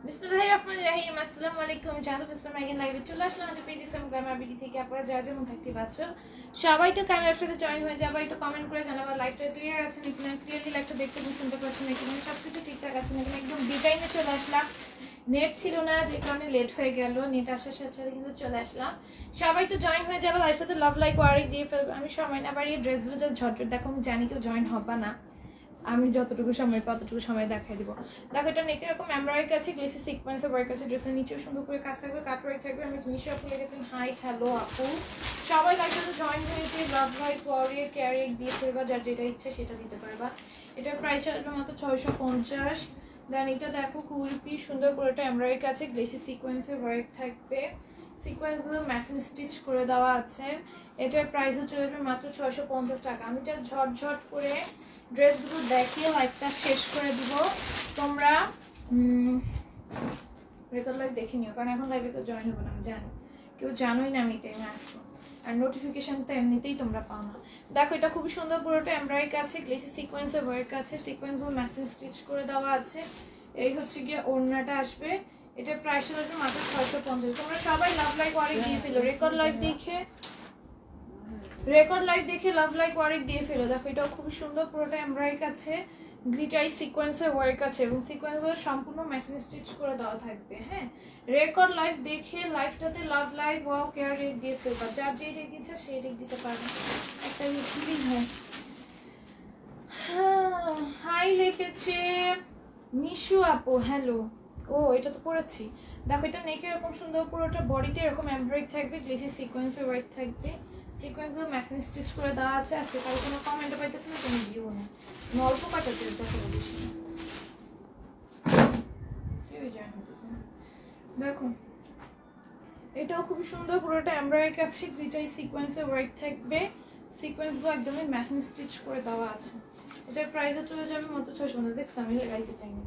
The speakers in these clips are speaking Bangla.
বিসমিল্লাহির রহমানির রহিম। আসসালামু আলাইকুম। জাদু বিসমিল্লাহ মাইগেন লাইভে চলে আসলাম আমাদের পেজ ইসলাম গ্রামার বিডি থেকে। আপনারা যা যেমন থাকতে পারছো সবাই তো ক্যামেরার সাথে জয়েন হয়ে যাবে, একটু কমেন্ট করে জানাবা লাইভটা ক্লিয়ার আছে নাকি না, ক্লিয়ারলি লাইভটা দেখতে এবং শুনতে পাচ্ছেন নাকি না, সবকিছু ঠিকঠাক আছে নাকি না। একদম ডিজাইনে চলে আসলাম, নেট ছিল না যে কারণে লেট হয়ে গেল, নেট আসার সাথে সাথে কিন্তু চলে আসলাম। সবাই তো জয়েন হয়ে যাবে, লাইভটাতে লাভ লাইক ওয়ারি দিয়ে ফেলবে। আমি সময় না বাড়িয়ে ড্রেসগুলো জাস্ট ঝটঝট দেখো, আমি জানি কেউ জয়েন হবে না, আমি যতটুকু সময় ততটুকু সময় দেখাই দিব। দেখো এটা নেকের এরকম এমব্রয়ডারি আছে, গ্লেসি সিকোয়েন্সের ওয়ার্ক আছে, ড্রেসের নিচেও সুন্দর করে কাজ থাকবে, কাট ওয়ার্ক থাকবে। আমি মিশো আপু লিখেছেন হাই হ্যালো আপু, সবাই লাইভটাতে জয়েন হয়েছে। লাভ লাইক ওয়ারিয়ার ক্যারিয়ার দিয়ে ফেলবা, যার যেটা ইচ্ছে সেটা দিতে পারবা। এটার প্রাইস আসবে মাত্র 650। দেন এটা দেখো খুবই সুন্দর করে একটা এমব্রয়ডারি আছে, গ্লেসি সিকোয়েন্সের ওয়ার্ক থাকবে, সিকোয়েন্সগুলো মেশিন স্টিচ করে দেওয়া আছে। এটার প্রাইসও চলে যাবে মাত্র 650 টাকা। আমি জাস্ট ঝটঝট করে ড্রেসগুলো দেখিয়ে লাইভটা শেষ করে দিব। তোমরা রেকর্ড লাইভ দেখে নিও, কারণ এখন লাইভে কেউ জয়েন হবে না, আমি জানি কেউ জানোই না আমি এই টাইমে আসবো, আর নোটিফিকেশন তো এমনিতেই তোমরা পাও না। দেখো এটা খুবই সুন্দর পুরোটা এমব্রয়ডারি আছে, গ্লেসি সিকোয়েন্সের ওয়ার্ক আছে, সিকোয়েন্সগুলো মেশিন স্টিচ করে দেওয়া আছে। এই হচ্ছে গিয়ে ওড়নাটা আসবে, এটা প্রাইস আসবে মাত্র 650। তোমরা সবাই লাভ লাইক ওয়ারি দিয়ে ফেলো, রেকর্ড লাইভ দেখে লাভ লাইক ওয়ার্ক দিয়ে ফেলো। দেখো এটাও খুব সুন্দর পুরোটা এমব্রয়ডারি আছে, গ্লিটারি সিকোয়েন্সের ওয়ার্ক আছে এবং সিকোয়েন্সগুলো সম্পূর্ণ মেশিন স্টিচ করে দেওয়া থাকবে। হ্যাঁ, রেকর্ড লাইভ দেখে লাইভটাতে love like wow care rate দিয়ে ফেলবা, যার যেই রেট ইচ্ছা সেই রেট দিতে পারবে। একটা রেট হয়। হাই লিখেছে মিশু আপু, হ্যালো। ও এটা তো পড়েছি। দেখো এটা নেকের এরকম সুন্দর পুরোটা বডিতে এরকম এমব্রয়ডারি থাকবে, গ্লেসি সিকোয়েন্সের ওয়ার্ক থাকবে, সিকোয়েন্সগুলো মেশিন স্টিচ করে দেওয়া আছে। আজকে কারো কোনো কমেন্টও পাইতেছে না, কোনো ভিউ নেই, অল্প কাটাতে দেখো বেশি না, কেউই জয়েন হতেছে না। দেখো এটাও খুব সুন্দর পুরোটা এমব্রয়ডারি আছে, গ্লিটারি সিকোয়েন্সের ওয়ার্ক থাকবে, সিকোয়েন্সগুলো একদমই মেশিন স্টিচ করে দেওয়া আছে। এটার প্রাইসও চলে যাবে মাত্র 650। দেখছো আমি লাগাইতে চাইনি,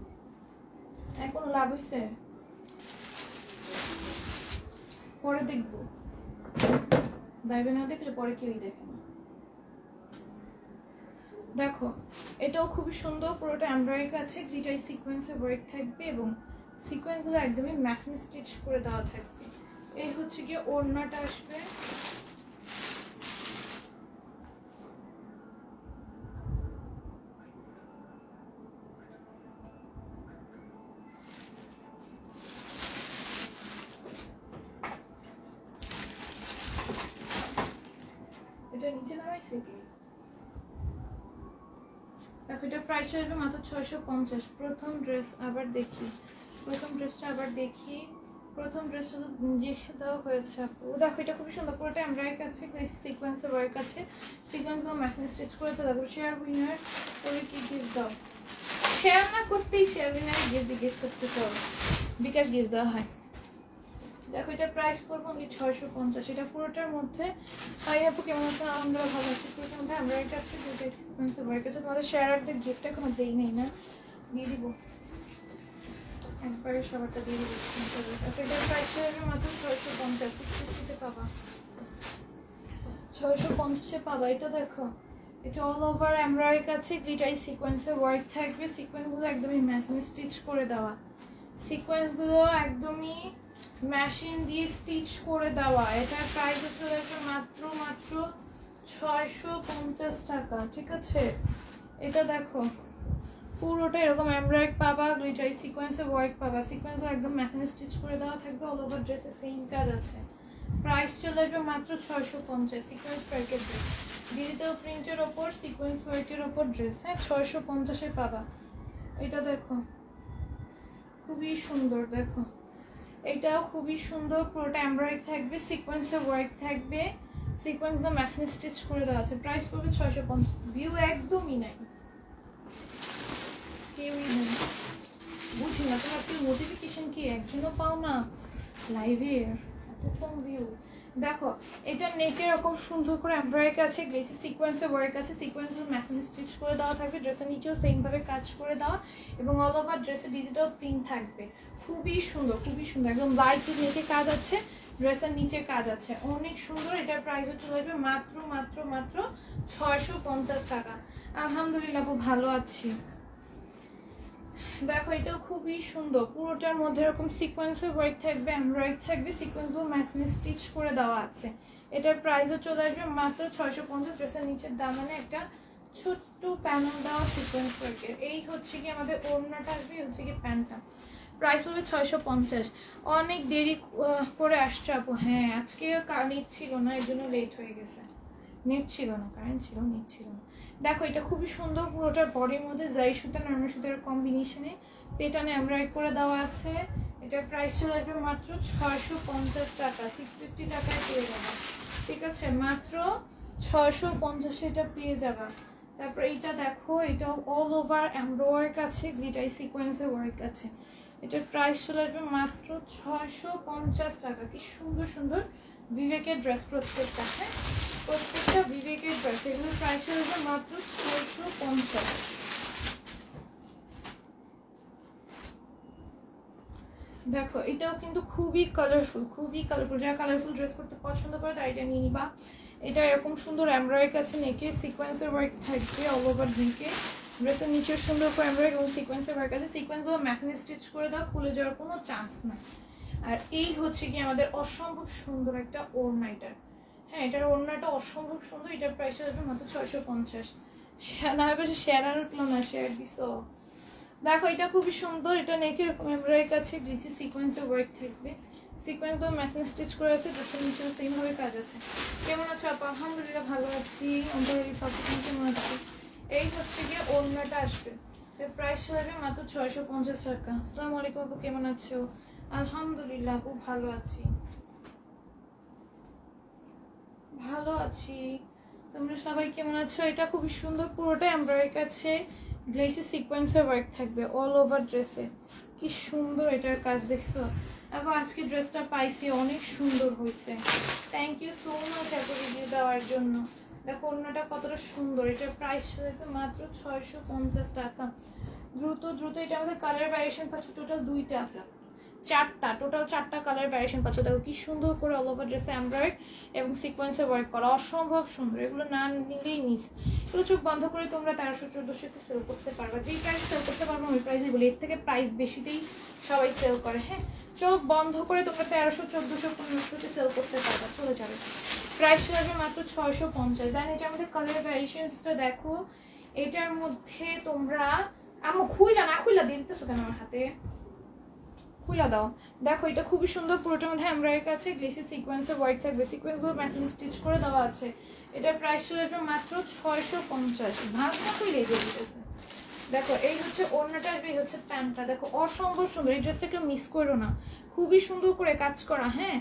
এখন লাভ হয়েছে, পরে দেখবো, লাইভে না দেখলে পরে কেউই দেখে না। দেখো এটাও খুবই সুন্দর পুরোটা এমব্রয়ডারি আছে, গ্লিটারি সিকোয়েন্সের ওয়ার্ক থাকবে এবং সিকোয়েন্সগুলো একদমই মেশিন স্টিচ করে দেওয়া থাকবে। এই হচ্ছে গিয়ে ওড়নাটা আসবে। এটা নিচে নামাইছে কি? দেখো এটা প্রাইস আসবে মাত্র 650। প্রথম ড্রেস আবার দেখি, প্রথম ড্রেসটা আবার দেখি, প্রথম ড্রেসটা তো দেখে দেওয়া হয়েছে আপু। দেখো এটা খুবই সুন্দর পুরোটা এমব্রয়ডারি আছে, সিকোয়েন্সের ওয়ার্ক আছে, সিকোয়েন্সগুলো মেশিন স্টিচ করে তো। দেখো শেয়ার উইনার করে কি গিফট দাও, শেয়ার না করতেই শেয়ার উইনারে গিয়ে জিজ্ঞেস করতে হবে, বিকাশ গিফট দেওয়া হয়। দেখো এটা প্রাইস করবো আমি 650। এটা পুরোটার মধ্যে হাই আপু কেমন আছে? আলহামদুলিল্লাহ ভালো আছে। পুরোটার মধ্যে এমব্রয়ডারি আছে, দুটো সিকোয়েন্সের ওয়ার্ক আছে। তোমাদের শেয়ারদের গিফটটা এখনো দেই নেই না, দিয়ে দিব একবারে, সবারটা দিয়ে দিব। এটার প্রাইস হবে মাত্র 650, 650 পাবা, 650-এ পাবা। এটা দেখো এটা অল ওভার এমব্রয়ডারি আছে, গ্লিটারি সিকোয়েন্সের ওয়ার্ক থাকবে, সিকোয়েন্সগুলো একদমই মেশিন স্টিচ করে দেওয়া, সিকোয়েন্সগুলো একদমই মেশিন দিয়ে স্টিচ করে দেওয়া। এটার প্রাইস হচ্ছে মাত্র 650 টাকা, ঠিক আছে? এটা দেখো পুরোটা এরকম এমব্রয়ডারি পাবা, গ্লিটারি সিকোয়েন্সের ওয়ার্ক পাবা, সিকোয়েন্সগুলো একদম মেশিন স্টিচ করে দেওয়া থাকবে, অল ওভার ড্রেসে সেম কাজ আছে। প্রাইস চলে আসবে মাত্র 650। সিকোয়েন্স ওয়ার্কের ড্রেস, ডিজিটাল প্রিন্টের ওপর সিকোয়েন্স ওয়ার্কের ওপর ড্রেস, হ্যাঁ 650-এ পাবা। এটা দেখো খুবই সুন্দর, দেখো এটাও খুবই সুন্দর, পুরোটা এমব্রয়ডারি থাকবে, সিকোয়েন্সের ওয়ার্ক থাকবে, সিকোয়েন্সগুলো মেশিন স্টিচ করে দেওয়া আছে। প্রাইস পড়বে 650। ভিউ একদমই নাই, কেউই নেই, বুঝি না তোমার কি নোটিফিকেশন কি একজনও পাও না লাইভে, এত কম ভিউ। দেখো এটা নেটে এরকম সুন্দর করে এমব্রয়ডারি আছে, গ্লেসি সিকোয়েন্সের ওয়ার্ক আছে, সিকোয়েন্সগুলো মেশিন স্টিচ করে দেওয়া থাকবে, ড্রেসের নিচেও সেমভাবে কাজ করে দেওয়া এবং অল ওভার ড্রেসে ডিজিটাল প্রিন্ট থাকবে। খুবই সুন্দর, খুবই সুন্দর, একদম লাইট নেটে কাজ আছে, ড্রেসের নিচে কাজ আছে, অনেক সুন্দর। এটার প্রাইস হচ্ছে লাগবে মাত্র মাত্র মাত্র 650 টাকা। আলহামদুলিল্লাহ ভালো আছি। দেখো এটাও খুবই সুন্দর, পুরোটার মধ্যে এরকম সিকোয়েন্সের ওয়ার্ক থাকবে, এমব্রয়ডারি থাকবে, সিকোয়েন্সগুলো ম্যাচিং স্টিচ করে দেওয়া আছে। এটার প্রাইসও চলে আসবে মাত্র 650। ড্রেসের নিচের দামানে একটা ছোট্ট প্যানেল দেওয়া সিকোয়েন্স ওয়ার্কের। এই হচ্ছে কি আমাদের ওড়নাটা আসবে, হচ্ছে কি প্যান্টটা। প্রাইস পড়বে 650। অনেক দেরি করে আসছে আপু। হ্যাঁ আজকে নেট ছিল না, এর জন্য লেট হয়ে গেছে। নেট ছিল না, কারেন্ট ছিল, নেট ছিল না। দেখো এটা খুবই সুন্দর, পুরোটার বডির মধ্যে জারি সুতা নরমাল সুতার কম্বিনেশনে পেটানে এমব্রয়ডারি করে দেওয়া আছে। এটার প্রাইস চলে আসবে মাত্র 650 টাকা, 650 টাকায় পেয়ে যাবে। ঠিক আছে, মাত্র 650 এটা পেয়ে যাবে। তারপর এইটা দেখো, এটা অল ওভার এমব্রয়ডারি আছে, গ্লিটার সিকোয়েন্সের ওয়ার্ক আছে। এটার প্রাইস চলে আসবে মাত্র 650 টাকা। কি সুন্দর সুন্দর বিবেকের ড্রেস প্রত্যেকটা। হ্যাঁ প্রত্যেকটা বিবেকের ড্রেস, এগুলোর প্রাইস চলে আসবে মাত্র 650। দেখো এটাও কিন্তু খুবই কালারফুল, খুবই কালারফুল। যারা কালারফুল ড্রেস করতে পছন্দ করে তারা এটা নিয়ে নিবা। এটা এরকম সুন্দর এমব্রয়ডারি আছে, নেকে সিকোয়েন্সের ওয়ার্ক থাকবে অল ওভার নেকে। ড্রেসের নিচে সুন্দর করে এমব্রয়ডারি এবং সিকোয়েন্সের ওয়ার্ক আছে। সিকোয়েন্সগুলো ম্যাচিং স্টিচ করে দাও, খুলে যাওয়ার কোনো চান্স নাই। আর এই হচ্ছে কি আমাদের অসম্ভব সুন্দর একটা ওড়না এটার। হ্যাঁ এটার ওড়নাটা অসম্ভব সুন্দর। এটার প্রাইস আসবে মাত্র 650। না হবে শেয়ার উঠলো না, শেয়ার দিছো। দেখো এটা খুবই সুন্দর, এটা নেকের এরকম এমব্রয়ডারি আছে, গ্রিসি সিকোয়েন্সের ওয়ার্ক থাকবে। সিকোয়েন্সগুলো ম্যাচিং স্টিচ করে আছে, ড্রেসের নিচে সেমভাবে কাজ আছে। কেমন আছো আপা? আলহামদুলিল্লাহ ভালো আছি। অন্তরের পাপা কেমন আছি? এই হচ্ছে গিয়ে ওড়নাটা আসবে, এর প্রাইস চলে যাবে মাত্র 650 টাকা। আসসালামু আলাইকুম আপু, কেমন আছো? আলহামদুলিল্লাহ আপু ভালো আছি, ভালো আছি। তোমরা সবাই কেমন আছো? এটা খুবই সুন্দর, পুরোটা এমব্রয়ডারি আছে, গ্লেসি সিকোয়েন্সের ওয়ার্ক থাকবে অল ওভার ড্রেসে। কি সুন্দর এটার কাজ দেখছো? আবার আজকে ড্রেসটা পাইছি, অনেক সুন্দর হয়েছে। থ্যাংক ইউ সো মাচ এত রিভিউ দেওয়ার জন্য। দেখো অন্যটা কতটা সুন্দর। এটার প্রাইস হয়েছে মাত্র 650 টাকা। দ্রুত দ্রুত, এটা আমাদের কালার ভ্যারিয়েশন পাচ্ছ টোটাল টোটাল চারটা কালার ভ্যারিয়েশন পাচ্ছ। দেখো কি সুন্দর করে অল ওভার ড্রেসে এমব্রয়ডারি এবং সিকোয়েন্সে ওয়ার্ক করা, অসম্ভব সুন্দর। এগুলো না নিলেই মিস। এগুলো চোখ বন্ধ করে তোমরা 1300-1400 সেল করতে পারবা। যেই প্রাইস সেল করতে পারবো ওই প্রাইসই বলি, এর থেকে প্রাইস বেশিতেই সবাই সেল করে। হ্যাঁ চোখ বন্ধ করে তোমরা 1300-1400-1500 সেল করতে পারবা, চলে যাবে। প্রাইস চলে যাবে মাত্র 650। দেন এটা আমাদের কালার ভ্যারিয়েশনসটা দেখো। এটার মধ্যে তোমরা খুইলা দিয়ে দিতেছো কেন আমার হাতে? খুলে দাও। দেখো এটা খুবই সুন্দর, পুরোটার মধ্যে এমব্রয়ডারি আছে, গ্লেসি সিকোয়েন্সের ওয়ার্ক থাকবে, সিকোয়েন্সগুলো ম্যাচিং স্টিচ করে দেওয়া আছে। এটার প্রাইস চলে আসবে মাত্র 650। ভাগ না খুলে দিয়ে দিতেছে। দেখো এই হচ্ছে ওড়নাটা, এই হচ্ছে প্যান্টটা। দেখো অসম্ভব সুন্দর, এই ড্রেসটা কেউ মিস করো না, খুবই সুন্দর করে কাজ করা। হ্যাঁ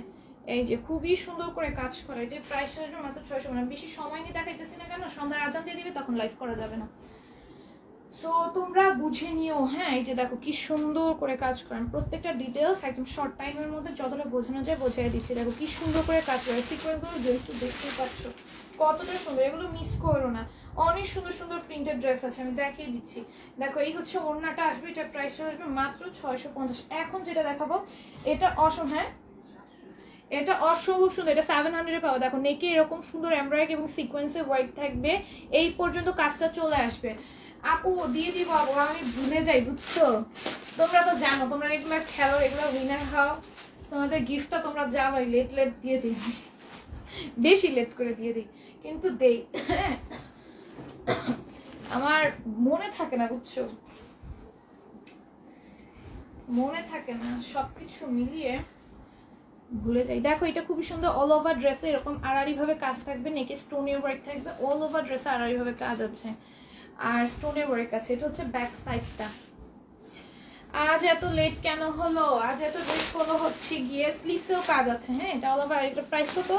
এই যে খুবই সুন্দর করে কাজ করা। এটার প্রাইস চলে আসবে মাত্র 600। মানে বেশি সময় নিয়ে দেখাইতেছি না কেন, সন্ধ্যার আজান দিয়ে দিবে তখন লাইভ করা যাবে না। সো তোমরা বুঝে নিও। হ্যাঁ এই যে দেখো কি সুন্দর করে কাজ করেন, প্রত্যেকটা ডিটেলস একদম শর্ট টাইমের মধ্যে যতটা বোঝানো যায় বোঝাই দিচ্ছি। দেখো কি সুন্দর করে কাজ করে, সিকোয়েন্সগুলো একটু দেখতেই পাচ্ছ কতটা সুন্দর। এগুলো মিস করো না, অনেক সুন্দর সুন্দর প্রিন্টেড ড্রেস আছে, আমি দেখিয়ে দিচ্ছি। দেখো এই হচ্ছে ওড়নাটা আসবে, এটার প্রাইস চলে আসবে মাত্র 650। এখন যেটা দেখাবো এটা হ্যাঁ এটা অসম্ভব সুন্দর, এটা 700 পাবো। দেখো নেকে এরকম সুন্দর এমব্রয়ডারি এবং সিকোয়েন্সের ওয়ার্ক থাকবে, এই পর্যন্ত কাজটা চলে আসবে। আপু দিয়ে দিব আপু, আমি ভুলে যাই বুঝছো। তোমরা তো জানো, তোমরা রেগুলার খেলো, রেগুলার উইনার হও, তোমাদের গিফটটা তোমরা জানো লেট দিয়ে দিই, বেশি লেট করে দিয়ে দিই কিন্তু দেই। আমার মনে থাকে না বুঝছো, মনে থাকে না, সবকিছু মিলিয়ে ভুলে যাই। দেখো এটা খুবই সুন্দর, অল ওভার ড্রেসে এরকম আড়াআড়ি ভাবে কাজ থাকবে, নেকে স্টোনের ওয়ার্ক থাকবে, অল ওভার ড্রেসে আড়াআড়ি ভাবে কাজ আছে আর স্টোনের ওয়ার্ক আছে। এটা হচ্ছে ব্যাক সাইডটা। আজ এত লেট কেন হলো? আজ এত লেট হলো হচ্ছে গিয়ে স্লিভসেও কাজ আছে। হ্যাঁ এটা অল ওভার। এটা প্রাইস কত?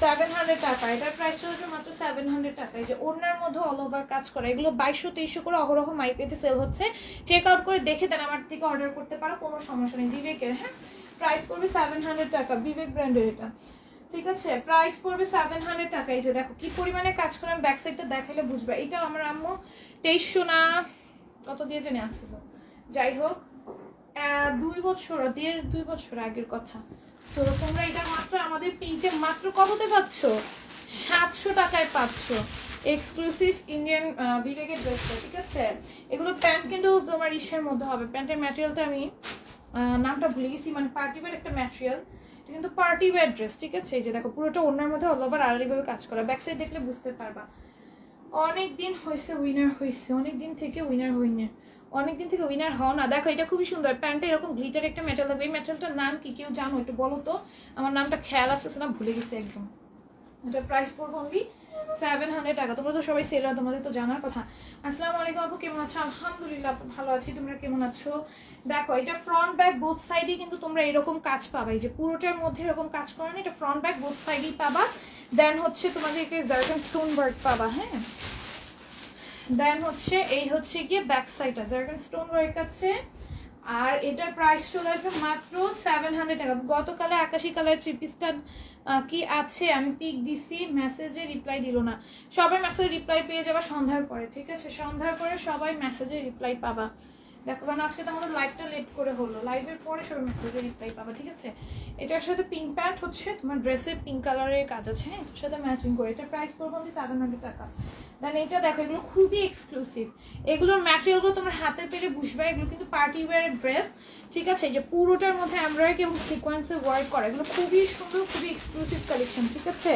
700 টাকা। এটার প্রাইস হচ্ছে মাত্র 700 টাকা। এই যে ওড়নার মধ্যে অল ওভার কাজ করা, এগুলো 2200-2300 করে অহরহ মার্কেটে সেল হচ্ছে। চেক আউট করে দেখে দেন, আমার থেকে অর্ডার করতে পারো, কোনো সমস্যা নেই। বিবেকের হ্যাঁ প্রাইস পড়বে 700 টাকা, বিবেক ব্র্যান্ডের এটা। ঠিক আছে প্রাইস পড়বে 700 টাকা। এই যে দেখো কি পরিমাণে কাজ করে, আমি ব্যাক সাইডটা দেখালে বুঝবে। এটা আমার আম্মু 2300 না কত দিয়ে জেনে আসছিল, যাই হোক 2 বছর আগের কথা। তো তোমরা এটা মাত্র আমাদের পেজে মাত্র কততে পাচ্ছ? 700 টাকায় পাচ্ছ। এক্সক্লুসিভ ইন্ডিয়ান বিবেকের ড্রেসটা, ঠিক আছে। এগুলো প্যান্ট কিন্তু তোমার ইসের মধ্যে হবে, প্যান্টের ম্যাটেরিয়ালটা আমি নামটা ভুলে গেছি, মানে পার্টি ওয়্যার একটা ম্যাটেরিয়াল, কিন্তু পার্টি ওয়্যার ড্রেস, ঠিক আছে। এই যে দেখো পুরোটা ওড়নার মধ্যে অল ওভার আড়াআড়িভাবে কাজ করা, ব্যাক সাইড দেখলে বুঝতে পারবা। অনেক দিন হয়েছে উইনার হয়েছে, অনেক দিন থেকে উইনার হও না। দেখো এটা খুবই সুন্দর, প্যান্টে এরকম গ্লিটার একটা মেটাল থাকবে। এই মেটালটার নাম কি কেউ জানো একটু বলো তো, আমার নামটা খেয়াল আসতেছে না, ভুলে গেছি একদম। এটা প্রাইস পড়বে অনলি 700 টাকা। তোমরা তো সবাই সেলার, তোমাদের তো জানার কথা। আসসালামু আলাইকুম আপু, কেমন আছো? আলহামদুলিল্লাহ আপু ভালো আছি, তোমরা কেমন আছো? দেখো এটা ফ্রন্ট ব্যাক বোথ সাইডে কিন্তু তোমরা এরকম কাজ পাবা, এই যে পুরোটার মধ্যে এরকম কাজ করে না, এটা ফ্রন্ট ব্যাক বোথ সাইডেই পাবা। দেন হচ্ছে তোমাদেরকে জারকান স্টোন ওয়ার্ক পাবা, হ্যাঁ। দেন হচ্ছে এই হচ্ছে গিয়ে ব্যাক সাইডটা জারকান স্টোন ওয়ার্ক আছে। আর এটার প্রাইস চলে আসবে মাত্র 700 টাকা। গতকালে আকাশি কালার থ্রি পিসটা কি আছে আমি পিক দিছি, মেসেজে রিপ্লাই দিল না। সবাই মেসেজে রিপ্লাই পেয়ে যাবা সন্ধ্যার পরে, ঠিক আছে। সন্ধ্যার পরে সবাই মেসেজে রিপ্লাই পাবা। দেখো কারণ আজকে তো আমাদের লাইভটা লেট করে হলো, লাইভের পরে সবাই মেসেজে রিপ্লাই পাবা, ঠিক আছে। এটার সাথে পিঙ্ক প্যান্ট হচ্ছে তোমার ড্রেসের পিঙ্ক কালারের কাজ আছে, হ্যাঁ, এটার সাথে ম্যাচিং করে। এটার প্রাইস পড়বে অনলি 700 টাকা। দেন এটা দেখো এগুলো খুবই এক্সক্লুসিভ, এগুলোর ম্যাটেরিয়ালগুলো তোমার হাতে পেলে বুঝবে, এগুলো কিন্তু পার্টি ওয়্যারের ড্রেস, ঠিক আছে। এই যে পুরোটার মধ্যে এমব্রয়ডারি এবং সিকোয়েন্সে ওয়ার্ক করা, এগুলো খুবই সুন্দর, খুবই এক্সক্লুসিভ কালেকশন, ঠিক আছে।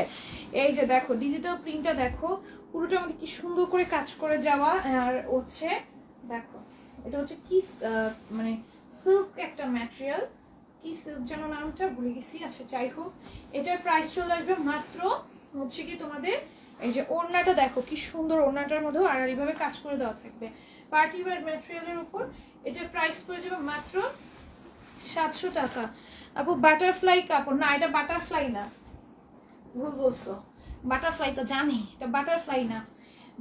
এই যে দেখো ডিজিটাল প্রিন্টটা দেখো, পুরোটার মধ্যে কি সুন্দর করে কাজ করে যাওয়া। আর হচ্ছে দেখো এটা হচ্ছে কি মানে সিল্ক একটা ম্যাটেরিয়াল, কি সিল্ক যেন নামটা ভুলে গেছি, আচ্ছা যাই হোক। এটার প্রাইস চলে আসবে মাত্র হচ্ছে কি তোমাদের এই যে ওড়নাটা দেখো কি সুন্দর, ওড়নাটার মধ্যেও আড়াআড়িভাবে কাজ করে দেওয়া থাকবে পার্টি ওয়্যার ম্যাটেরিয়ালের উপর। এটার প্রাইস পড়ে যাবে মাত্র 700 টাকা। আপু বাটারফ্লাই কাপড় না, এটা বাটারফ্লাই না, ভুল বলছো, বাটারফ্লাই তো জানি, এটা বাটারফ্লাই না।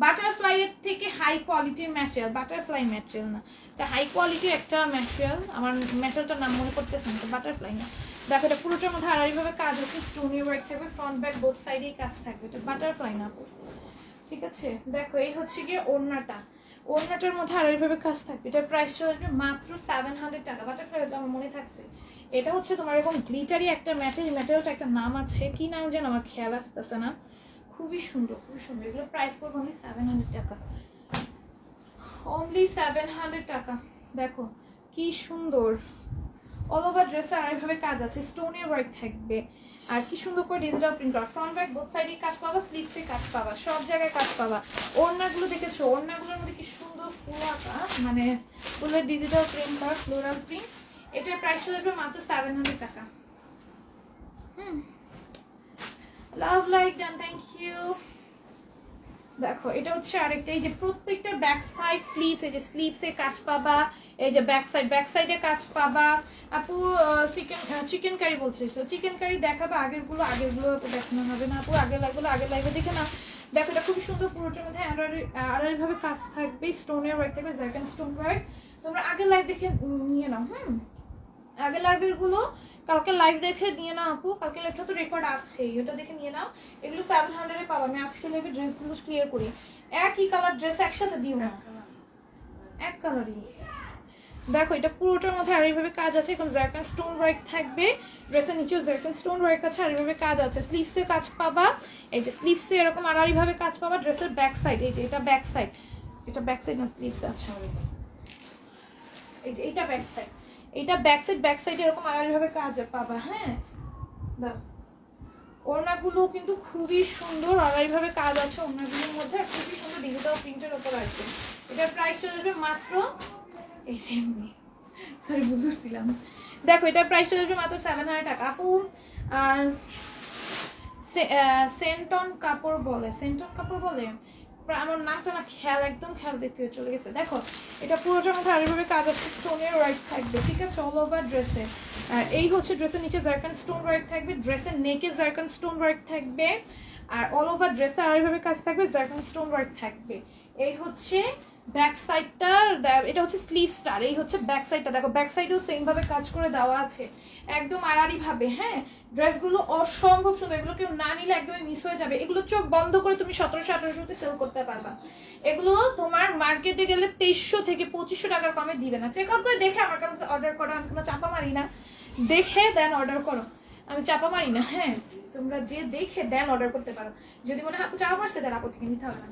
বাটারফ্লাই এর থেকে হাই কোয়ালিটির ম্যাটেরিয়াল, বাটারফ্লাই ম্যাটেরিয়াল না, এটা হাই কোয়ালিটির একটা ম্যাটেরিয়াল, আমার ম্যাটেরিয়ালটার নাম মনে করতেছে না, বাটারফ্লাই না। দেখো এটা পুরোটার মধ্যে আড়াআড়িভাবে কাজ আছে, স্টোনি ওয়ার্ক থাকবে, ফ্রন্ট ব্যাক বোথ সাইডেই কাজ থাকবে, এটা বাটারফ্লাই না, ঠিক আছে। দেখো এই হচ্ছে গিয়ে ওড়নাটা, ওড়নাটার মধ্যে আড়াআড়িভাবে কাজ থাকবে। এটার প্রাইস চলবে মাত্র 700 টাকা। বাটারফ্লাই আমার মনে থাকবে, এটা হচ্ছে তোমার এরকম গ্লিটারি একটা ম্যাটেরিয়ালটা একটা নাম আছে, কি নাম যেন আমার খেয়াল আসতেছে না, খুবই সুন্দর, খুবই সুন্দর। এগুলো প্রাইস পড়বে অনলি 700 টাকা, অনলি 700 টাকা। দেখো কি সুন্দর, অল ওভার ড্রেসে আড়াইভাবে কাজ আছে, স্টোনের ওয়ার্ক থাকবে, আর কি সুন্দর করে ডিজিটাল প্রিন্ট করা, ফ্রন্ট ব্যাক বোথ সাইডে কাজ পাবা, স্লিভসে কাজ পাবা, সব জায়গায় কাজ পাবা। ওড়নাগুলো দেখেছো, ওড়নাগুলোর মধ্যে কি সুন্দর ফুলাটা, মানে ফুলের ডিজিটাল প্রিন্ট করা, ফ্লোরাল প্রিন্ট। এটার প্রাইস চলে যাবে মাত্র 700 টাকা। Love like done, thank you. দেখো এটা হচ্ছে আরেকটা, এই যে প্রত্যেকটা ব্যাক সাইড স্লিভস, এই যে স্লিভসে কাজ পাবা, এই যে ব্যাক সাইডে কাজ পাবা। আপু চিকেন কারি বলছিস, চিকেন কারি দেখাবে, আগেরগুলো তো দেখানো হবে না আপু, আগের লাইভে দেখে না। দেখো এটা খুব সুন্দর, পুরোটার মধ্যে আড়াআড়িভাবে কাজ থাকবে, স্টোনের ওয়ার্ক থাকবে, জারকান স্টোন ওয়ার্ক। তোমরা আগের লাইভ দেখে নিয়ে নাও, আগের লাইভের গুলো কালকে লাইভ দেখে নিয়ে নাও আপু, কালকে লাইভটা তো রেকর্ড আছে, ওটা দেখে নিয়ে নাও। এগুলো 700 এ পাবো। আমি আজকে লাইভে ড্রেসগুলো ক্লিয়ার করি, একই কালার ড্রেস একসাথে দিও না, এক কালারই। দেখো এটা পুরোটার মধ্যে আড়াইভাবে কাজ আছে, এখন জারকান স্টোন ওয়ার্ক থাকবে, ড্রেসের নিচেও জারকান স্টোন ওয়ার্ক আছে, আড়াইভাবে কাজ আছে, স্লিভসে কাজ পাবা, এই যে স্লিভসে এরকম আড়াইভাবে কাজ পাবা। ড্রেসের ব্যাক সাইড, এই যে এটা ব্যাক সাইড, এটা ব্যাক সাইড না স্লিভস আছে, এই যে এটা ব্যাক সাইড, এটা ব্যাক সাইড এরকম আড়াআড়িভাবে কাজ পাবা, হ্যাঁ। দাও ওড়নাগুলো কিন্তু খুবই সুন্দর, আড়াআড়িভাবে কাজ আছে ওড়নাগুলোর মধ্যে, আর খুবই সুন্দর ডিজিটাল প্রিন্টের উপর আসবে। এটার প্রাইস চলে যাবে মাত্র, এই যে সরি বুঝছিলাম, দেখো এটার প্রাইস চলে যাবে মাত্র 700 টাকা। আপু সেন্টন কাপড় বলে, আমার নামটা না খেয়াল, একদম খেয়াল দেখতে চলে গেছে। দেখো এটা পুরোটার মধ্যে আড়াইভাবে কাজ আছে, স্টোনের ওয়ার্ক থাকবে, ঠিক আছে, অল ওভার ড্রেসে। আর এই হচ্ছে ড্রেসের নিচে জারকান স্টোন ওয়ার্ক থাকবে, ড্রেসের নেকে জারকান স্টোন ওয়ার্ক থাকবে, আর অল ওভার ড্রেসে আড়াইভাবে কাজ থাকবে, জারকান স্টোন ওয়ার্ক থাকবে। এই হচ্ছে ব্যাক সাইডটা, এটা হচ্ছে স্লিভসটা, এই হচ্ছে ব্যাক সাইডটা। দেখো ব্যাক সাইডেও সেম ভাবে কাজ করে দেওয়া আছে, একদম আড়াআড়ি ভাবে, হ্যাঁ। ড্রেসগুলো অসম্ভব সুন্দর, এগুলো কেউ না নিলে একদমই মিস হয়ে যাবে। এগুলো চোখ বন্ধ করে তুমি 1700-1800 সেল করতে পারবা। এগুলো তোমার মার্কেটে গেলে 2300 থেকে 2500 টাকার কমে দিবে না। চেক আউট করে দেখে আমার কাছে অর্ডার করো, আমি কোনো চাপা মারি না, দেখে দেন অর্ডার করো। আমি চাপা মারি না। হ্যাঁ, তোমরা যে দেখে দেন অর্ডার করতে পারো। যদি মনে হয় চাপা মারছে তাহলে আপু থেকে নিতে হবে না।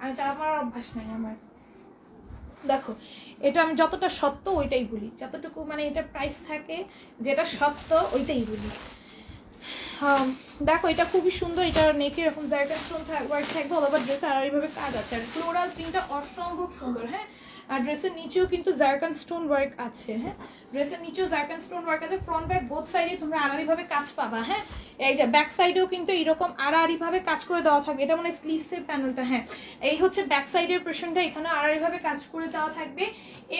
আমি চাপা মারার অভ্যাস নাই আমার। দেখো এটা আমি যতটা সত্য ওইটাই বলি, যতটুকু মানে এটা প্রাইস থাকে যেটা সত্য ওইটাই বলি। দেখো এটা খুবই সুন্দর, এটা নেকে এরকম জারকান স্টোন ওয়ার্ক থাকবে, অল ওভার ড্রেস আর এইভাবে কাজ আছে, আর ফ্লোরাল প্রিন্টটা অসম্ভব সুন্দর। হ্যাঁ, আর ড্রেসের নিচেও কিন্তু জারকান স্টোন ওয়ার্ক আছে। হ্যাঁ, ড্রেসের নিচেও জারকান স্টোন ওয়ার্ক আছে, ফ্রন্ট ব্যাক বোথ সাইডে তোমরা আড়াআড়ি ভাবে কাজ পাবা। হ্যাঁ, এই যে ব্যাক সাইডেও কিন্তু এরকম আড়াআড়ি ভাবে কাজ করে দেওয়া থাকবে, এটা মানে স্লিভসের প্যানেলটা। হ্যাঁ, এই হচ্ছে ব্যাক সাইডের পোরশনটা, এখানে আড়াআড়ি ভাবে কাজ করে দেওয়া থাকবে।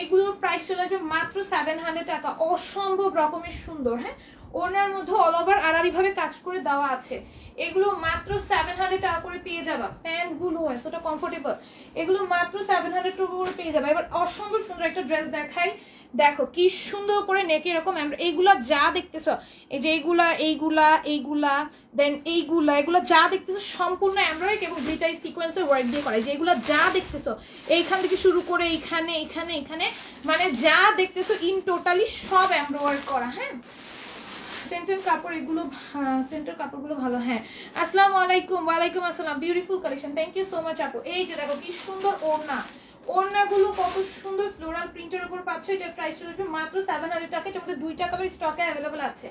এগুলোর প্রাইস চলে আসবে মাত্র 700 টাকা, অসম্ভব রকমের সুন্দর। হ্যাঁ, ওনার মধ্যে অল ওভার আড়াআড়ি ভাবে কাজ করে দেওয়া আছে, এগুলো মাত্র 700 টাকা করে পেয়ে যাবা। প্যান্ট গুলো এতটা কমফোর্টেবল, এগুলো মাত্র 700 টাকা করে পেয়ে যাবে। এবার অসম্ভব সুন্দর একটা ড্রেস দেখাই, দেখো কি সুন্দর করে নেক এরকম এইগুলা যা দেখতেছো, এই যে এইগুলা দেন এগুলা যা দেখতেছো সম্পূর্ণ এমব্রয়ডারি এবং গ্লিটার সিকোয়েন্সের ওয়ার্ক দিয়ে করা। যেগুলো যা দেখতেছো এইখান থেকে শুরু করে এইখানে মানে যা দেখতেছো ইন টোটালি সব এমব্রয়ডারি করা। হ্যাঁ, সেন্টার কাপড় এগুলো, সেন্টার কাপড়গুলো ভালো। হ্যাঁ, আসসালামু আলাইকুম। ওয়ালাইকুম আসসালাম, beautiful collection, thank you so much আপু। এই যে দেখো কি সুন্দর ওড়নাগুলো কত সুন্দর ফ্লোরাল প্রিন্টের উপর পাচ্ছ। এটার প্রাইস চলবে মাত্র 700 টাকা। এটার মধ্যে দুইটা কালার স্টকে অ্যাভেলেবল আছে,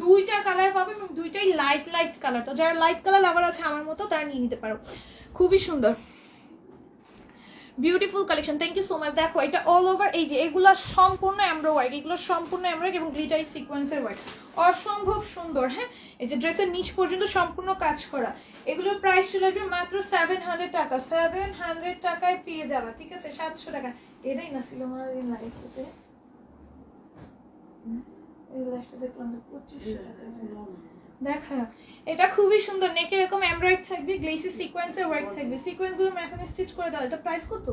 দুইটা কালার পাবে এবং দুইটাই লাইট কালার। তো যারা লাইট কালার লাভার আছে আমার মতো তারা নিয়ে নিতে পারো, খুবই সুন্দর beautiful collection, thank you so much. দেখো এটা অল ওভার, এই যে এগুলো সম্পূর্ণ এমব্রয়ডারি, এগুলো সম্পূর্ণ এমব্রয়ডারি এবং গ্লিটারি সিকোয়েন্সের ওয়ার্ক, অসম্ভব সুন্দর। হ্যাঁ, এই যে ড্রেসের নিচ পর্যন্ত সম্পূর্ণ কাজ করা। এগুলোর প্রাইস চলে আসবে মাত্র 700 টাকা, 700 টাকায় পেয়ে যাবা। ঠিক আছে, 700 টাকা। এটাই না ছিল আমার লাইফ হতে, এই লাইফটা দেখলাম 2500 টাকা। দেখা এটা খুবই সুন্দর, নেকে এরকম এমব্রয়ডারি থাকবে, গ্লেসি সিকোয়েন্সের ওয়ার্ক থাকবে, সিকোয়েন্সগুলো মেশিনে স্টিচ করে দাও। এটা প্রাইস কত?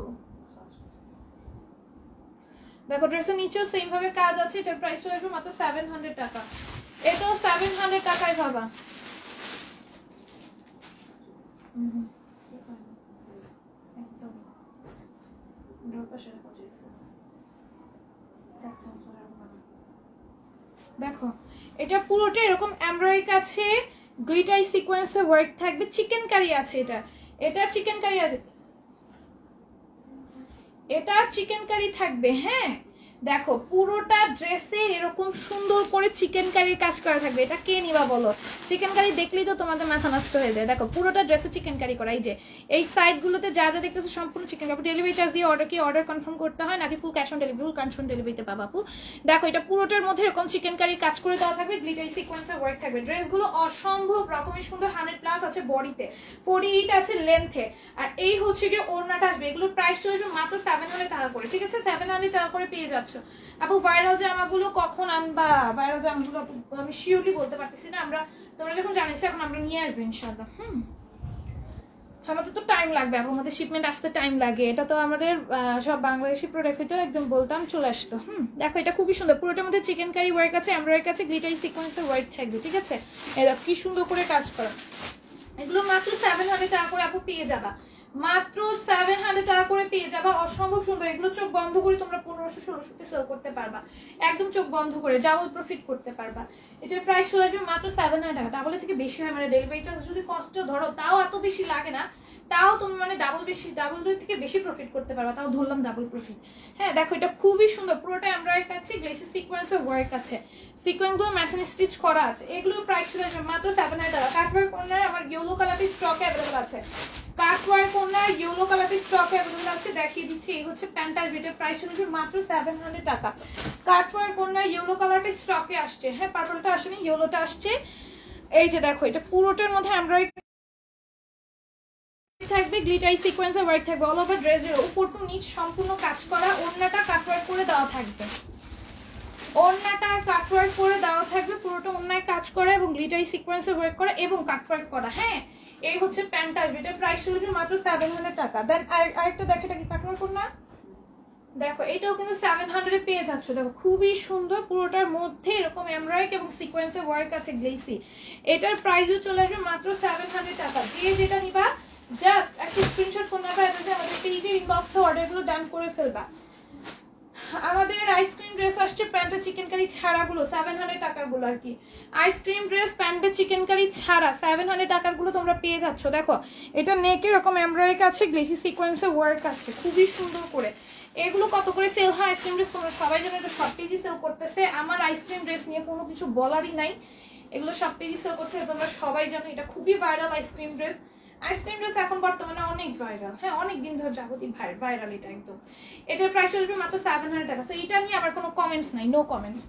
দেখো ড্রেসের নিচেও সেম ভাবে কাজ আছে, এটার প্রাইস চলে আসবে মাত্র 700 টাকা। এটাও 700 টাকায় পাবা। দেখো এটা পুরোটা এরকম এমব্রয়ডারি আছে, গ্লিটার সিকোয়েন্সের ওয়ার্ক থাকবে, চিকেন কারি আছে। এটা চিকেন কারি আছে, এটা চিকেন কারি থাকবে। হ্যাঁ, দেখো পুরোটা ড্রেসে এরকম সুন্দর করে চিকেন কারির কাজ করা থাকবে। এটা কে নিবা বলো? চিকেন কারি দেখলেই তো তোমাদের মাথা নষ্ট হয়ে যায়। দেখো পুরোটা ড্রেসে চিকেন কারি করা, এই যে এই সাইডগুলোতে যা যা দেখতেছো সম্পূর্ণ চিকেন কারি। ডেলিভারি চার্জ দিয়ে অর্ডার কনফার্ম করতে হয় নাকি full cash on delivery? Full cash on ডেলিভারিতে পাবা আপু। দেখো এটা পুরোটার মধ্যে এরকম চিকেন কারি কাজ করে দেওয়া থাকবে, গ্লিটারি সিকোয়েন্সের ওয়ার্ক থাকবে। ড্রেসগুলো অসম্ভব রকমের সুন্দর, 100+ আছে বডিতে, 48 আছে লেন্থে, আর এই হচ্ছে গিয়ে ওড়নাটা আসবে। এগুলোর প্রাইস চলে আসবে মাত্র 700 টাকা করে। ঠিক আছে, 700 টাকা করে পেয়ে যাচ্ছ। আপু ভাইরাল জামাগুলো কখন আনবা? ভাইরাল জামাগুলো আমি শিওরলি বলতে পারতেছি না, তোমরা যখন জানিস এখন আমরা নিয়ে আসবো ইনশাআল্লাহ। আমাদের তো টাইম লাগবে আপু, আমাদের শিপমেন্ট আসতে টাইম লাগে। এটা তো আমাদের সব বাংলাদেশি প্রোডাক্ট, হইতো একদম বলতাম চলে আসতো। দেখো এটা খুবই সুন্দর, পুরোটার মধ্যে চিকেন কারি ওয়ার্ক আছে, এমব্রয়ডারি আছে, গ্লিটারি সিকোয়েন্সের ওয়ার্ক থাকবে। ঠিক আছে, এটা কি সুন্দর করে কাজ করা। এগুলো মাত্র 700 টাকা করে আপু পেয়ে যাবা, মাত্র 700 টাকা করে পেয়ে যাবা, অসম্ভব সুন্দর। এগুলো চোখ বন্ধ করে তোমরা 1500-1600 সেল করতে পারবা, একদম চোখ বন্ধ করে ডাবল প্রফিট করতে পারবা। এটার প্রাইস চলে আসবে মাত্র 700 টাকা। ডাবলের থেকে বেশি হয়, মানে ডেলিভারি চার্জ যদি কষ্ট ধরো তাও এত বেশি লাগে না, তাও তুমি মানে ডাবল থেকে বেশি প্রফিট করতে পারবা, তাও ধরলাম ডাবল প্রফিট। হ্যাঁ, দেখো এটা খুবই সুন্দর, পুরোটা এমব্রয়ডারি আছে, গ্লেসি সিকোয়েন্সের ওয়ার্ক আছে, সিকোয়েন্সগুলো মেশিন স্টিচ করা আছে। এগুলোর প্রাইস চলে আসবে মাত্র 700 টাকা। কাটওয়ার্ক কর্নার আমার ইয়েলো কালারের স্টকে অ্যাভেলেবল আছে, কাটওয়ার্ক কর্নার ইয়েলো কালারের স্টকে অ্যাভেলেবল আছে, দেখিয়ে দিচ্ছি। এই হচ্ছে প্যান্টার, যেটার প্রাইস চলে আসবে মাত্র 700 টাকা। কাটওয়ার্ক কর্নার ইয়েলো কালারটা স্টকে আসছে। হ্যাঁ, পার্পলটা আসেনি, ইয়েলোটা আসছে। এই যে দেখো এটা পুরোটার মধ্যে এমব্রয়ডারি থাকবে, গ্লিটারি সিকোয়েন্সের ওয়ার্ক থাকবে, অল ওভার ড্রেসের উপর টু নিচ সম্পূর্ণ কাজ করা। ওড়নাটা কাটওয়ার্ক করে দেওয়া থাকবে, ওড়নাটা কাটওয়ার্ক করে দেওয়া থাকবে, পুরোটা ওড়নায় কাজ করা এবং গ্লিটারি সিকোয়েন্সের ওয়ার্ক করা এবং কাটওয়ার্ক করা। হ্যাঁ, এই হচ্ছে প্যান্টটা, যেটার প্রাইস চলবে মাত্র 700 টাকা। দেন আরেকটা দেখো, এটা কি কাটওয়ার্ক না? দেখো এটাও কিন্তু 700 পেয়ে যাচ্ছ। দেখো খুবই সুন্দর, পুরোটার মধ্যে এরকম এমব্রয়ডারি এবং সিকোয়েন্সের ওয়ার্ক আছে, গ্লেসি। এটার প্রাইসও চলে আসবে মাত্র 700 টাকা। যে যেটা নিবা জাস্ট একটা স্ক্রিনশট ফোন নাম্বার আমাদের পেজের ইনবক্সে অর্ডারগুলো ডান করে ফেলবা। আমাদের আইসক্রিম ড্রেস আসছে প্যান্টে চিকেন কারি ছাড়াগুলো 700 টাকার গুলো আর কি। আইসক্রিম ড্রেস প্যান্টে চিকেন কারি ছাড়া 700 টাকার গুলো তোমরা পেয়ে যাচ্ছ। দেখো এটা নেকে এরকম এমব্রয়ডারি আছে, গ্লেসি সিকোয়েন্সের ওয়ার্ক আছে খুবই সুন্দর করে। এগুলো কত করে সেল হয় আইসক্রিম ড্রেস তোমরা সবাই জানো, এটা সব পেজই সেল করতেছে। আমার আইসক্রিম ড্রেস নিয়ে কোনো কিছু বলারই নাই, এগুলো সব পেজই সেল করছে, তোমরা সবাই জানো এটা খুবই viral ice cream dress. Ice cream dress এখন বর্তমানে অনেক ভাইরাল, হ্যাঁ অনেক দিন ধরে যাবতীয় ভাইরাল এটা একদম। এটার প্রাইস আসবে মাত্র 700 টাকা। তো এটা নিয়ে আমার কোনো কমেন্টস নাই, নো কমেন্টস,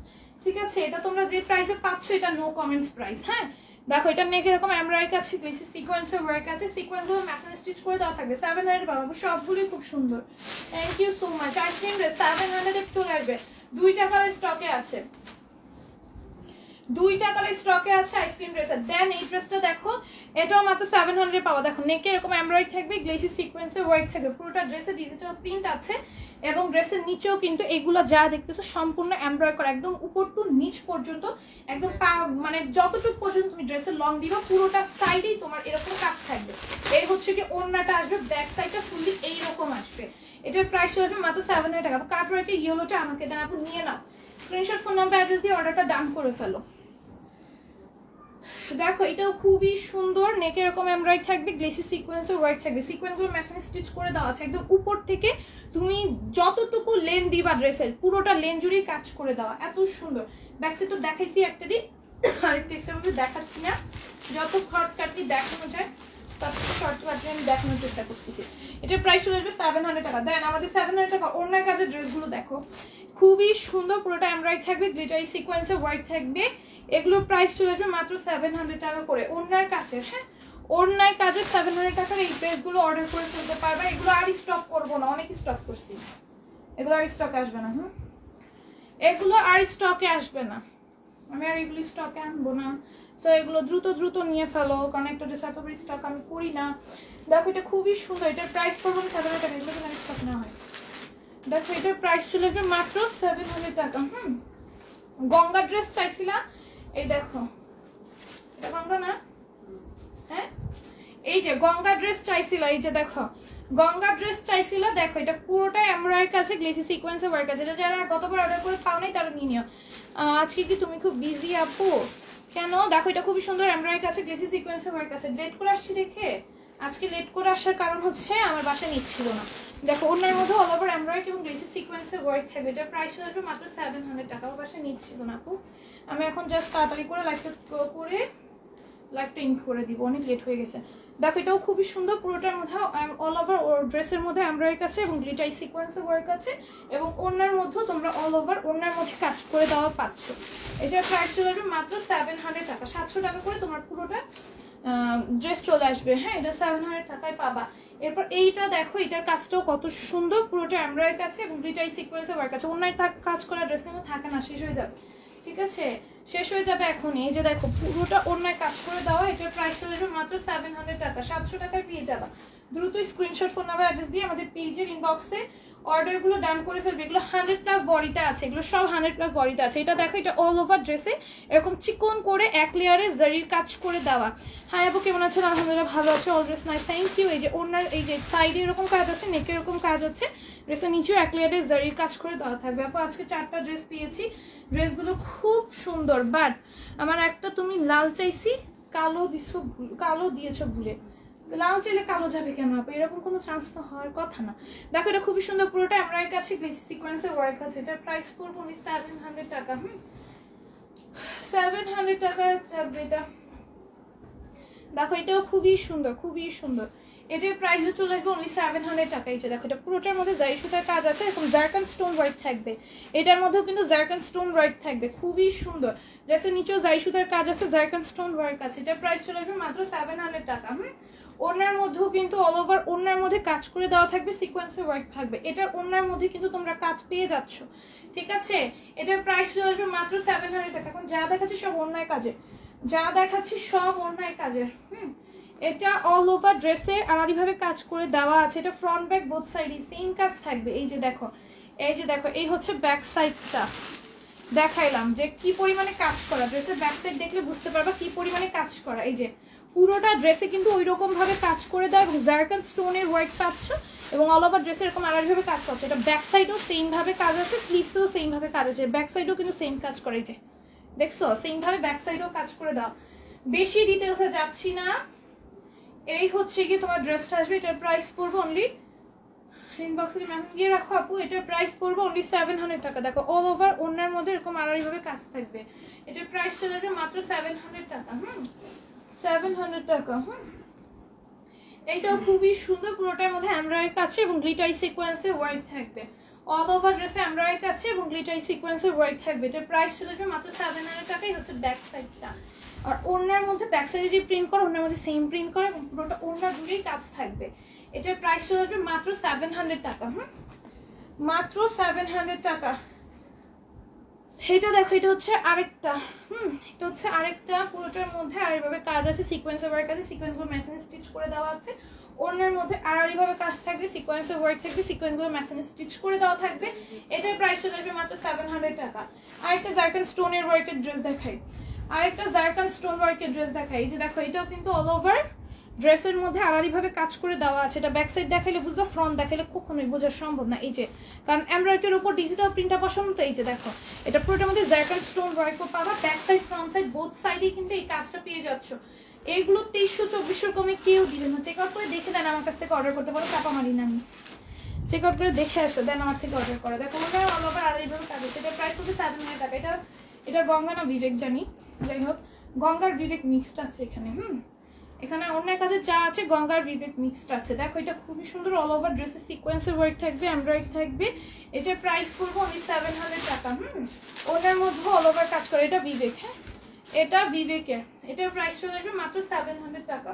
ঠিক আছে। এটা তোমরা যে প্রাইসে পাচ্ছ এটা নো কমেন্টস প্রাইস। হ্যাঁ দেখো এটা নেক এরকম এমব্রয়ডারি আছে, গ্লেসি সিকোয়েন্সের ওয়ার্ক আছে, সিকোয়েন্সগুলো ম্যাচিং স্টিচ করে দেওয়া থাকবে। 700 পাবো, সবগুলোই খুব সুন্দর। Thank you so much. Ice cream dress 700 চলে আসবে, 2টা কালার স্টকে আছে, 2টা কালার স্টকে আছে আইসক্রিম ড্রেসের। দেন এই ড্রেসটা দেখো, এটাও মাত্র 700 পাওয়া। দেখো নেকে এরকম এমব্রয়ডারি থাকবে, গ্লেসি সিকোয়েন্সের ওয়ার্ক থাকবে, পুরোটা ড্রেসে ডিজিটাল প্রিন্ট আছে এবং ড্রেসের নিচেও কিন্তু এগুলো যা দেখতেছো সম্পূর্ণ এমব্রয়ডারি করা, একদম উপর টু নিচ পর্যন্ত, একদম মানে যতটুকু পর্যন্ত তুমি ড্রেসের লং দিবা পুরোটা সাইডেই তোমার এরকম কাজ থাকবে। এই হচ্ছে কি ওড়নাটা আসবে, ব্যাক সাইডটা ফুললি এইরকম আসবে। এটার প্রাইস আসবে মাত্র 700 টাকা। কাটওয়ার্কের ইয়েলোটা আমাকে দেন, আপনি নিয়ে নাও, স্ক্রিনশট ফোন নাম্বার অ্যাড্রেস দিয়ে অর্ডারটা ডান করে ফেলো। দেখো এটাও খুবই সুন্দর, নেকে এরকম এমব্রয়ডারি থাকবে, গ্লেসি সিকোয়েন্সের ওয়ার্ক থাকবে, সিকোয়েন্সগুলো ম্যাচিং স্টিচ করে দেওয়া আছে, একদম উপর থেকে তুমি যতটুকু লেন দিবা ড্রেসের পুরোটা লেন জুড়েই কাজ করে দেওয়া, এত সুন্দর। ব্যাক সাইড তো দেখাইছি একটারই, আরেকটা এক্সট্রা দেখাচ্ছি না, যত শর্টকাটলি দেখানো যায় তত শর্টকাটলি আমি দেখানোর চেষ্টা করতেছি। এটার প্রাইস চলে আসবে 700 টাকা। দেন আমাদের 700 টাকা অন্যান্য কাজের ড্রেসগুলো দেখো খুবই সুন্দর, পুরোটা এমব্রয়ডারি থাকবে, গ্লিটারি সিকোয়েন্সের ওয়ার্ক থাকবে, এগুলোর প্রাইস চলে আসবে মাত্র 700 টাকা করে। ওড়নার কাজের, হ্যাঁ ওড়নার কাজের 700 টাকার এই ড্রেসগুলো অর্ডার করে ফেলতে পারবে। এগুলো আর স্টক করবো না, অনেক স্টক করছি, এগুলো আর স্টক আসবে না। এগুলো আর স্টকে আসবে না, আমি আর এগুলো স্টকে আনবো না। সো এগুলো দ্রুত দ্রুত নিয়ে ফেলো, কারণ একটা ড্রেস এত বড় স্টক আমি করি না। দেখো এটা খুবই সুন্দর, এটার প্রাইস পড়বে 700 টাকা, এগুলো কিন্তু স্টক না হয়। দেখো এটার প্রাইস চলে আসবে মাত্র 700 টাকা। গঙ্গা ড্রেস চাইছিলা, এই দেখো এটা গঙ্গা না, হ্যাঁ এই যে গঙ্গা ড্রেস চাইছিলা, এই যে দেখো গঙ্গা ড্রেস চাইছিলা, দেখো এটা পুরোটা এমব্রয়ডারি কাছে, গ্লেসি সিকোয়েন্সের ওয়ার্ক আছে। এটা যারা গতবার অর্ডার করে পাও নাই তারা নিয়ে নিও। আজকে কি তুমি খুব বিজি আপু? কেন? দেখো এটা খুবই সুন্দর এমব্রয়ডারি কাছে, গ্লেসি সিকোয়েন্সের ওয়ার্ক আছে। লেট করে আসছি দেখে, আজকে লেট করে আসার কারণ হচ্ছে আমার বাসায় নিচ্ছিল না। দেখো ওনার মধ্যে অল ওভার এমব্রয়ডারি এবং গ্লেসি সিকোয়েন্সের ওয়ার্ক থাকবে, এটার প্রাইস আসবে মাত্র 700 টাকা। আমার বাসায় নিচ্ছিল না আপু, আমি এখন জাস্ট তাড়াতাড়ি করে লাইফটা ইন করে দিব, অনেক লেট হয়ে গেছে। দেখো এটাও খুবই সুন্দর, পুরোটার মধ্যে অল ওভার ড্রেসের মধ্যে এমব্রয়ডারি আছে এবং গ্লিটারি সিকোয়েন্সের ওয়ার্ক আছে এবং ওনার মধ্যেও তোমরা অল ওভার ওনার মধ্যে কাজ করে দেওয়া পাচ্ছ। এটার প্রাইস চলে আসবে মাত্র 700 টাকা, 700 টাকা করে তোমার পুরোটা ড্রেস চলে আসবে। হ্যাঁ এটা 700 টাকায় পাবা। এরপর এইটা দেখো, এটার কাজটাও কত সুন্দর, পুরোটা এমব্রয়ডারি আছে এবং গ্লিটারি সিকোয়েন্সের ওয়ার্ক আছে। ওনার কাজ করা ড্রেস কিন্তু থাকে না, শেষ হয়ে যাবে, ঠিক আছে শেষ হয়ে যাবে এখনই। এই যে দেখো পুরোটা অন্যায় কাজ করে দেওয়া, এটার প্রাইস চলে যাবে মাত্র 700 টাকা, 700 টাকায় পেয়ে যাবা। দ্রুত স্ক্রিনশট ফোন নাম্বার অ্যাড্রেস দিয়ে আমাদের পেজের ইনবক্সে অর্ডারগুলো ডান করে ফেলবে। এগুলো 100+ বডিতে আছে, এগুলো সব 100+ বডিতে আছে। এটা দেখো এটা অল ওভার ড্রেসে এরকম চিকন করে এক লেয়ারে জারির কাজ করে দেওয়া। হাই আপু কেমন আছেন? আলহামদুলিল্লাহ ভালো আছে, all dress nice, thank you. এই যে ওনার এই যে সাইডে এরকম কাজ আছে, নেকে এরকম কাজ আছে, ড্রেসের নিচেও এক লেয়ারে জারির কাজ করে দেওয়া থাকবে। আপু আজকে 4টা ড্রেস পেয়েছি, ড্রেসগুলো খুব সুন্দর, বাট আমার একটা তুমি লাল চাইছি, কালো দিয়েছো ভুলে। লাল চাইলে কালো যাবে কেন আপু? এরকম কোনো চান্স তো হওয়ার কথা না। দেখো এটা খুবই সুন্দর, পুরোটা এমব্রয়ডারি কাছে, গ্লেসি সিকোয়েন্সের ওয়ার্ক আছে। এটার প্রাইস পড়বে 700 টাকা। 700 টাকা যাবে এটা। দেখো এটাও খুবই সুন্দর, খুবই সুন্দর। এটার প্রাইস চলে আসবে অনলি 700 টাকা। এই যে দেখো এটা পুরোটার মধ্যে জারি সুতার কাজ আছে, এরকম জারকান স্টোন ওয়ার্ক থাকবে। এটার মধ্যেও কিন্তু জারকান স্টোন ওয়ার্ক থাকবে, খুবই সুন্দর। ড্রেসের নিচেও জারি সুতার কাজ আছে, জারকান স্টোন ওয়ার্ক আছে। এটার প্রাইস চলে আসবে মাত্র 700 টাকা। ওনার মধ্যেও কিন্তু অল ওভার ওনার মধ্যে কাজ করে দেওয়া থাকবে, সিকোয়েন্সের ওয়ার্ক থাকবে। এটার ওনার মধ্যে কিন্তু তোমরা কাজ পেয়ে যাচ্ছ, ঠিক আছে। এটার প্রাইস চলে আসবে মাত্র 700 টাকা। এখন যা দেখাচ্ছি সব অন্যায় কাজে, যা দেখাচ্ছি সব অন্যায় কাজের। এটা অল ওভার ড্রেসে আড়াআড়িভাবে কাজ করে দেওয়া আছে। এটা ফ্রন্ট ব্যাক বোথ সাইডই সেম কাজ থাকবে। এই যে দেখো, এই যে দেখো, এই হচ্ছে ব্যাক সাইডটা দেখাইলাম যে কি পরিমাণে কাজ করা। ড্রেসের ব্যাক সাইড দেখলে বুঝতে পারবা কি পরিমাণে কাজ করা। এই যে পুরোটা ড্রেসে কিন্তু ওই রকম ভাবে কাজ করে দেয় এবং জারকান স্টোনের ওয়ার্ক পাচ্ছ এবং অল ওভার ড্রেসে এরকম আড়াইভাবে কাজ করছে। এটা ব্যাক সাইডও সেম ভাবে কাজ আছে, স্লিভসেও সেম ভাবে কাজ আছে, ব্যাক সাইডও কিন্তু সেম কাজ করে। যে দেখছো সেম ভাবে ব্যাক সাইডও কাজ করে দাও। বেশি ডিটেলসে যাচ্ছি না। এই হচ্ছে গিয়ে তোমার ড্রেসটা আসবে। এটার প্রাইস পড়বে অনলি, ইনবক্সে মেসেজ দিয়ে রাখো আপু, এটার প্রাইস পড়বে অনলি 700 টাকা। দেখো অল ওভার ওনার মধ্যে এরকম আড়াইভাবে কাজ থাকবে। এটার প্রাইস চলে যাবে মাত্র 700 টাকা। 700 টাকা। এইটাও খুবই সুন্দর, পুরোটার মধ্যে এমব্রয়ডারি কাজ এবং গ্লিটারি সিকোয়েন্সের ওয়ার্ক থাকবে। অল ওভার ড্রেসে এমব্রয়ডারি কাজ এবং গ্লিটারি সিকোয়েন্সের ওয়ার্ক থাকবে। এটার প্রাইস চলে যাবে মাত্র 700 টাকাই হচ্ছে ব্যাক সাইডটা। আর ওনার মধ্যে ব্যাক সাইডে যে প্রিন্ট করে ওনার মধ্যে সেম প্রিন্ট করে এবং পুরোটা ওনার জুড়েই কাজ থাকবে। এটার প্রাইস চলে যাবে মাত্র 700 টাকা। মাত্র 700 টাকা। এটা দেখো, এটা হচ্ছে আরেকটা। এটা হচ্ছে আরেকটা, পুরোটার মধ্যে আড়াইভাবে কাজ আছে, সিকোয়েন্সের ওয়ার্ক আছে, সিকোয়েন্সগুলো মেশিন স্টিচ করে দেওয়া আছে। ওনার মধ্যে আড়াইভাবে কাজ থাকবে, সিকোয়েন্সের ওয়ার্ক থাকবে, সিকোয়েন্সগুলো মেশিন স্টিচ করে দেওয়া থাকবে। এটার প্রাইস চলে যাবে মাত্র 700 টাকা। আরেকটা জারকান স্টোনের ওয়ার্কের ড্রেস দেখাই, আরেকটা জারকান স্টোন ওয়ার্কের ড্রেস দেখাই। এই যে দেখো, এটাও কিন্তু অল ওভার ড্রেসের মধ্যে আড়াআড়িভাবে কাজ করে দেওয়া আছে। এটা ব্যাক সাইড দেখাইলে বুঝবা, ফ্রন্ট দেখাইলে কখনোই বোঝা সম্ভব না। এই যে কারণ এমব্রয়ডারির উপর ডিজিটাল প্রিন্টটা বসানো, তো এই যে দেখো এটা পুরোটার মধ্যে জারকান স্টোন ওয়ার্কও পাবা। Back side front side both সাইডেই কিন্তু এই কাজটা পেয়ে যাচ্ছ। এইগুলো 2300-2400 কমে কেউ দিবে না। চেক আউট করে দেখে দেন, আমার কাছ থেকে অর্ডার করতে পারো, চাপা মারি না আমি। চেক আউট করে দেখে আসো, দেন আমার থেকে অর্ডার করো। দেখো ওটা অল ওভার আড়াইভাবে কাজ আছে। এটা প্রাইস হচ্ছে 700 টাকা। এটা গঙ্গা না বিবেক জানি, যাই হোক গঙ্গার বিবেক মিক্সড আছে এখানে। এখানে অন্য কাজে যা আছে গঙ্গার বিবেক মিক্সড আছে। দেখো এটা খুবই সুন্দর, অল ওভার ড্রেসে সিকোয়েন্সের ওয়ার্ক থাকবে, এমব্রয়ডারি থাকবে। এটার প্রাইস পড়বে অনলি 700 টাকা। ওনার মধ্যে অল ওভার কাজ করে। এটা বিবেক, হ্যাঁ এটা বিবেকের। এটার প্রাইস চলে আসবে মাত্র 700 টাকা।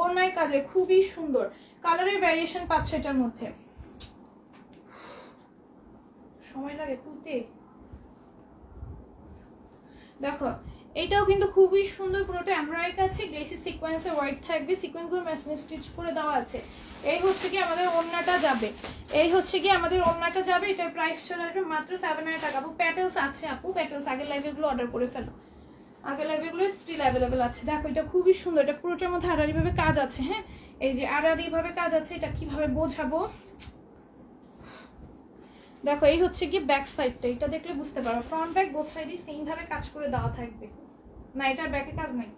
ওনার কাজে খুবই সুন্দর কালারের ভ্যারিয়েশন পাচ্ছ এটার মধ্যে। সময় লাগে খুলতে। দেখো এটাও কিন্তু খুবই সুন্দর, পুরোটা এমব্রয়ডারি আছে, গ্লেসি সিকোয়েন্সের ওয়ার্ক থাকবে, সিকোয়েন্সগুলো মেশিন স্টিচ করে দেওয়া আছে। এই হচ্ছে কি আমাদের ওড়নাটা যাবে, এই হচ্ছে কি আমাদের ওড়নাটা যাবে। এটার প্রাইস চলে আসবে মাত্র 700 টাকা। আপু প্যাটেলস আছে, আপু প্যাটেলস আগের লাইভেগুলো অর্ডার করে ফেলো, আগের লাইভেগুলো স্টিল অ্যাভেলেবেল আছে। দেখো এটা খুবই সুন্দর, এটা পুরোটার মধ্যে আড়াআড়িভাবে কাজ আছে। হ্যাঁ এই যে আড়াআড়িভাবে কাজ আছে, এটা কিভাবে বোঝাবো। দেখো এই হচ্ছে কি ব্যাক সাইডটা, এটা দেখলে বুঝতে পারো। ফ্রন্ট ব্যাক বোথ সাইডই সেম ভাবে কাজ করে দেওয়া থাকবে। না এটার ব্যাকে কাজ নাই।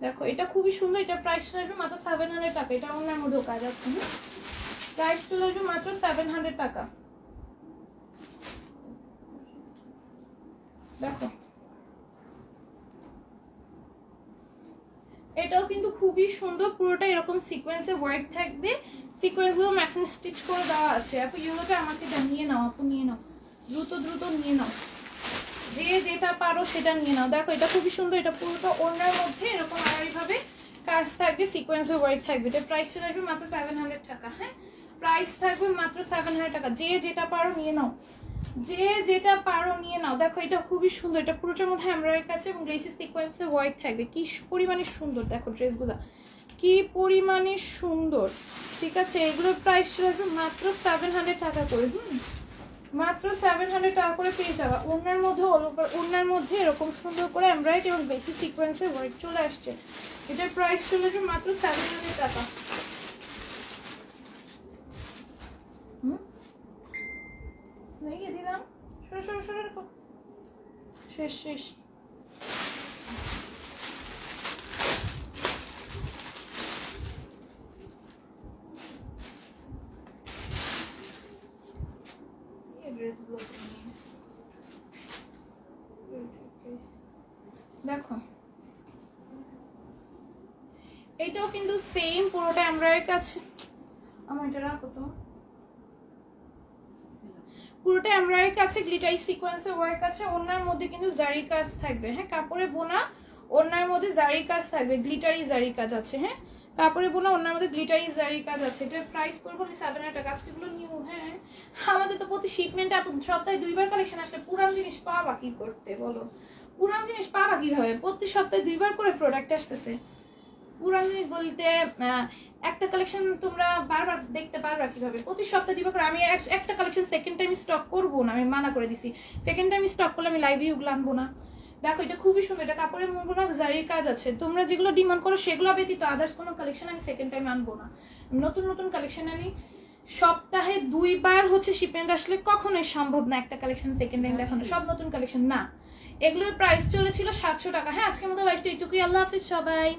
দেখো এটা খুবই সুন্দর, এটা প্রাইস চলে আসবে মাত্র 700 টাকা। এটা অন্যের মধ্যেও কাজ আছে। প্রাইস চলে আসবে মাত্র 700 টাকা। দেখো এটাও কিন্তু খুবই সুন্দর, পুরোটা এরকম সিকোয়েন্সে ওয়ার্ক থাকবে, সিকোয়েন্সগুলো মেশিন স্টিচ করে দেওয়া আছে। আপু ইউলোটা আমাকে নিয়ে নাও, আপু নিয়ে নাও, দ্রুত দ্রুত নিয়ে নাও, যে যেটা পারো সেটা নিয়ে নাও। দেখো এটা খুবই সুন্দর, এটা পুরোটা ওড়নার মধ্যে এরকম আড়াআড়িভাবে কাজ থাকবে, সিকোয়েন্সে ওয়ার্ক থাকবে। এটা প্রাইস চলে আসবে মাত্র 700 টাকা। হ্যাঁ প্রাইস থাকবে মাত্র 700 টাকা। যে যেটা পারো নিয়ে নাও, যে যেটা পারো নিয়ে নাও। দেখো এটা খুবই সুন্দর, এটা পুরোটার মধ্যে এমব্রয়ডারি কাজ এবং গ্লেসি সিকোয়েন্সে ওয়ার্ক থাকবে। কি পরিমাণে সুন্দর দেখো ড্রেসগুলো, কি পরিমাণে সুন্দর। ঠিক আছে এগুলোর প্রাইস চলে আসবে মাত্র 700 টাকা করে। মাত্র 700 টাকা করে পেয়ে যাবা। ওনার মধ্যে ওনার মধ্যে এরকম সুন্দর করে এমব্রয়ডারি এবং বেসিক সিকোয়েন্সে ওয়ার্ক চলে আসছে। এটার প্রাইস চলে আসবে মাত্র 700 টাকা। নিয়ে দিলাম, সরে সরে সরে রাখো, শেষ শেষ। দেখো এইটাও কিন্তু সেম, পুরোটা এমব্রয়ডারি কাজ। আমার এটা রাখো তো, পুরোটা এমব্রয়ডারি কাছে, গ্লিটারি সিকোয়েন্সের ওয়ার্ক আছে। ওনার মধ্যে কিন্তু জারি কাজ থাকবে। হ্যাঁ কাপড়ে বোনা ওনার মধ্যে জারি কাজ থাকবে, গ্লিটারি জারি কাজ আছে। হ্যাঁ কাপড়ে বোনা ওনার মধ্যে গ্লিটারি জারি কাজ আছে। এটার প্রাইস পড়বে 700 টাকা। আজকেগুলো নিউ। হ্যাঁ আমাদের তো প্রতি শিপমেন্টে সপ্তাহে 2বার কালেকশন আসলে পুরান জিনিস পাওয়া কি করতে বলো, পুরান জিনিস পাওয়া কিভাবে? প্রতি সপ্তাহে 2বার করে প্রোডাক্ট আসতেছে। উড়ানি বলতে একটা কালেকশন তোমরা বারবার দেখতে পারবা কিভাবে, প্রতি সপ্তাহে দিব করে। আমি একটা কালেকশন সেকেন্ড টাইম স্টক করবো না, আমি মানা করে দিছি। সেকেন্ড টাইম স্টক করলে আমি লাইভে ওগুলো আনবো না। দেখো এটা খুবই সুন্দর, এটা কাপড়ের মূল্য জারির কাজ আছে। তোমরা যেগুলো ডিমান্ড করো সেগুলো ব্যতীত আদার্স কোনো কালেকশন আমি সেকেন্ড টাইম আনবো না। নতুন নতুন কালেকশন আনি, সপ্তাহে 2 বার হচ্ছে শিপমেন্ট আসলে কখনোই সম্ভব না একটা কালেকশন সেকেন্ড টাইম দেখানো, সব নতুন কালেকশন না। এগুলোর প্রাইস চলেছিল 700 টাকা। হ্যাঁ, আজকের মতো লাইভটা এইটুকুই। আল্লাহ হাফিজ সবাই।